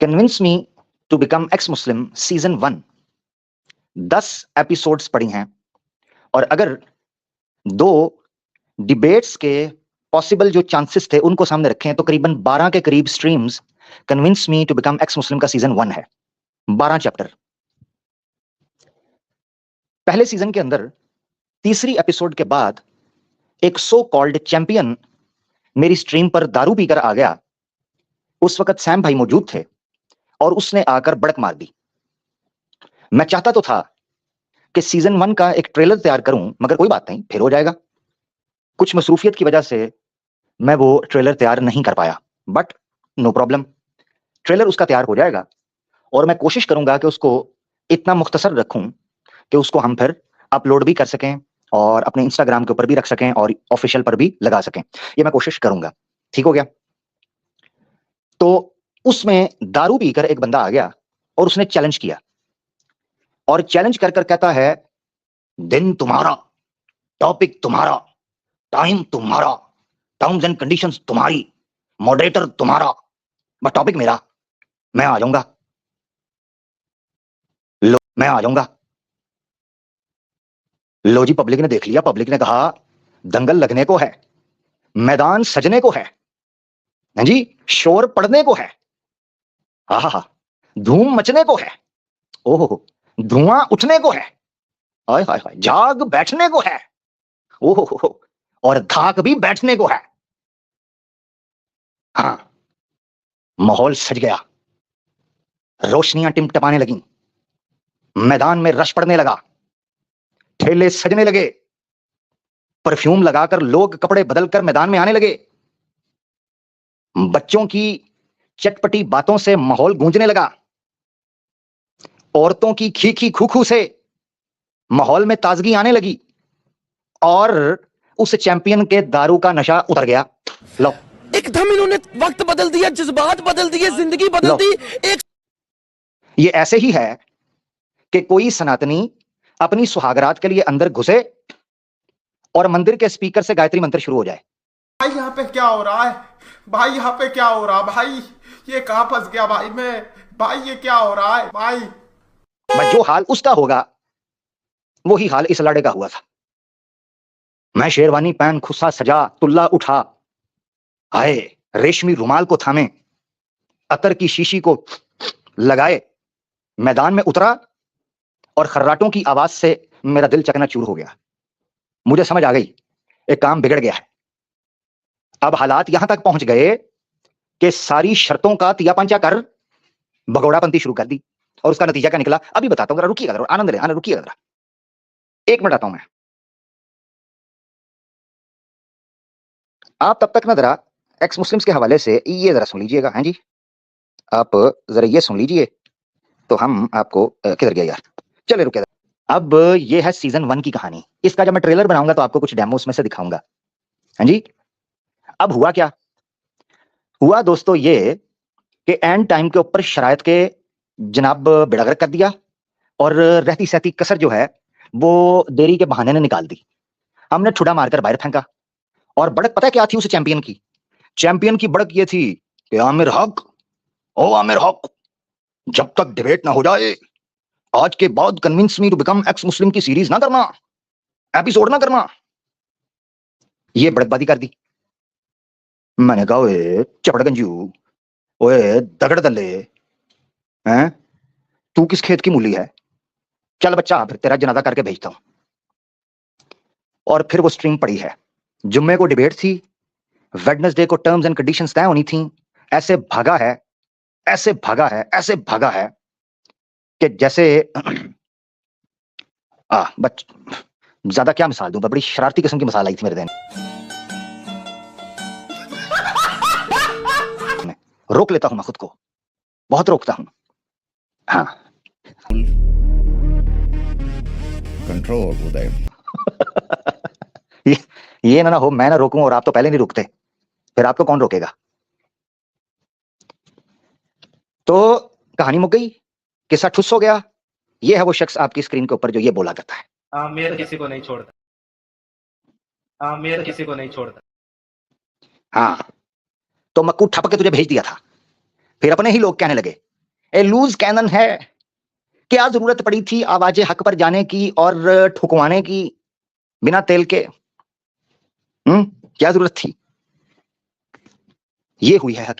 Convince me to become ex Muslim season 1 10 episodes पड़ी हैं और अगर 2 डिबेट्स के पॉसिबल जो चांसेस थे उनको सामने रखें तो करीबन 12 के करीब streams convince me to become ex Muslim का सीजन 1 है। 12 चैप्टर। पहले सीजन के अंदर तीसरी एपिसोड के बाद एक सो कॉल्ड चैंपियन मेरी स्ट्रीम पर दारू पीकर आ गया। उस वक्त सैम भाई मौजूद थे और उसने आकर बड़क मार दी। मैं चाहता तो था कि सीजन 1 का एक ट्रेलर तैयार करूं, मगर कोई बात नहीं, फिर हो जाएगा। कुछ मसरूफियत की वजह से मैं वो ट्रेलर तैयार नहीं कर पाया, बट नो प्रॉब्लम, ट्रेलर उसका तैयार हो जाएगा और मैं कोशिश करूंगा कि उसको इतना मुख्तसर रखूं कि उसको हम फिर अपलोड भी कर सकें और अपने इंस्टाग्राम के ऊपर भी रख सकें और ऑफिशियल पर भी लगा सकें। ये मैं कोशिश करूंगा। ठीक हो गया? तो उसमें दारू पीकर एक बंदा आ गया और उसने चैलेंज किया और चैलेंज कर कर कहता है, दिन तुम्हारा, टॉपिक तुम्हारा, टाइम तुम्हारा, टर्म्स एंड कंडीशंस तुम्हारी, मॉडरेटर तुम्हारा, बट टॉपिक मेरा। मैं आ जाऊंगा, लो मैं आ जाऊंगा। लो जी, पब्लिक ने देख लिया। पब्लिक ने कहा दंगल लगने को है, मैदान सजने को है, हाँ जी, शोर पड़ने को है, हा, धूम मचने को है, ओहो, धुआं उठने को है, हाय हाय हाय, जाग बैठने को है, ओहो, और धाक भी बैठने को है। हाँ, माहौल सज गया, रोशनियां टिमटमाने लगी, मैदान में रश पड़ने लगा, ठेले सजने लगे, परफ्यूम लगाकर लोग कपड़े बदलकर मैदान में आने लगे, बच्चों की चटपटी बातों से माहौल गूंजने लगा, औरतों की खी खू से माहौल में ताजगी आने लगी और उस चैंपियन के दारू का नशा उतर गया। लो, एकदम इन्होंने वक्त बदल दिया, जज्बात बदल दिए, जिंदगी बदल दी। एक ये ऐसे ही है कि कोई सनातनी अपनी सुहागरात के लिए अंदर घुसे और मंदिर के स्पीकर से गायत्री मंत्र शुरू हो जाए। भाई यहाँ पे क्या हो रहा है? भाई यहाँ पे क्या हो रहा? भाई ये कहां फंस गया? भाई ये क्या हो रहा है? भाई बस जो हाल उसका होगा वही हाल इस लाड़े का हुआ था। मैं शेरवानी पहन, खुस्सा सजा, तुल्ला उठा, आए रेशमी रुमाल को थामे, अतर की शीशी को लगाए, मैदान में उतरा और खर्राटों की आवाज से मेरा दिल चकनाचूर हो गया। मुझे समझ आ गई एक काम बिगड़ गया है। अब हालात यहां तक पहुंच गए कि सारी शर्तों का तिया पंचा कर भगोड़ापंती शुरू कर दी और उसका नतीजा क्या निकला अभी बताता हूं। रुकिएगा जरा, आनंद ले, रुकिएगा जरा, 1 मिनट आता हूं मैं। आप तब तक ना जरा एक्स मुस्लिम्स के हवाले से ये जरा सुन लीजिएगा। हैं जी, आप जरा ये सुन लीजिए तो हम आपको किधर गया यार, चले रुके। अब ये है सीजन 1 की कहानी। इसका जब मैं ट्रेलर बनाऊंगा तो आपको कुछ डेमो उसमें से दिखाऊंगा। हाँ जी, अब हुआ क्या? हुआ दोस्तों ये कि एंड टाइम के ऊपर शरायत के जनाब बेड़ागर्क कर दिया और रहती सहती कसर जो है वो देरी के बहाने ने निकाल दी। हमने ठुडा मारकर बाहर फेंका और बड़क पता है क्या थी उस चैंपियन की? चैंपियन की बड़क ये थी कि आमिर हक, ओ आमिर हक, जब तक डिबेट ना हो जाए आज के बाद convince me to become ex Muslim की सीरीज ना करना, एपिसोड ना करना। ये बड़कबाजी कर दी। मैंने कहा ओए चपड़गंजू, ओए दगड़ दल्ले, हैं तू किस खेत की मूली है? चल बच्चा, फिर तेरा जनाजा करके भेजता हूं। और फिर वो स्ट्रीम पड़ी है। जुम्मे को डिबेट थी, वेडनेसडे को टर्म्स एंड कंडीशंस तय होनी थी। ऐसे भागा है, ऐसे भागा है, ऐसे भागा है कि जैसे बच ज्यादा क्या मिसाल दूं, बड़ी शरारती किस्म की मिसाल आई थी मेरे दिन। रोक लेता हूं मैं खुद को, बहुत रोकता हूं। हाँ, कंट्रोल उदय। ये ना हो मैं ना रोकूं और आप तो पहले नहीं रुकते, फिर आपको कौन रोकेगा? तो कहानी मुक गई, किस्सा ठुस हो गया। ये है वो शख्स आपकी स्क्रीन के ऊपर जो ये बोला करता है, आमिर किसी को नहीं छोड़ता, आमिर किसी को नहीं छोड़ता। हाँ, तो मक्कू ठपक के तुझे भेज दिया था। फिर अपने ही लोग कहने लगे ए लूज कैनन है। क्या जरूरत पड़ी थी आवाज़े हक पर जाने की और ठुकवाने की बिना तेल के? क्या जरूरत थी? ये हुई है हकीकत।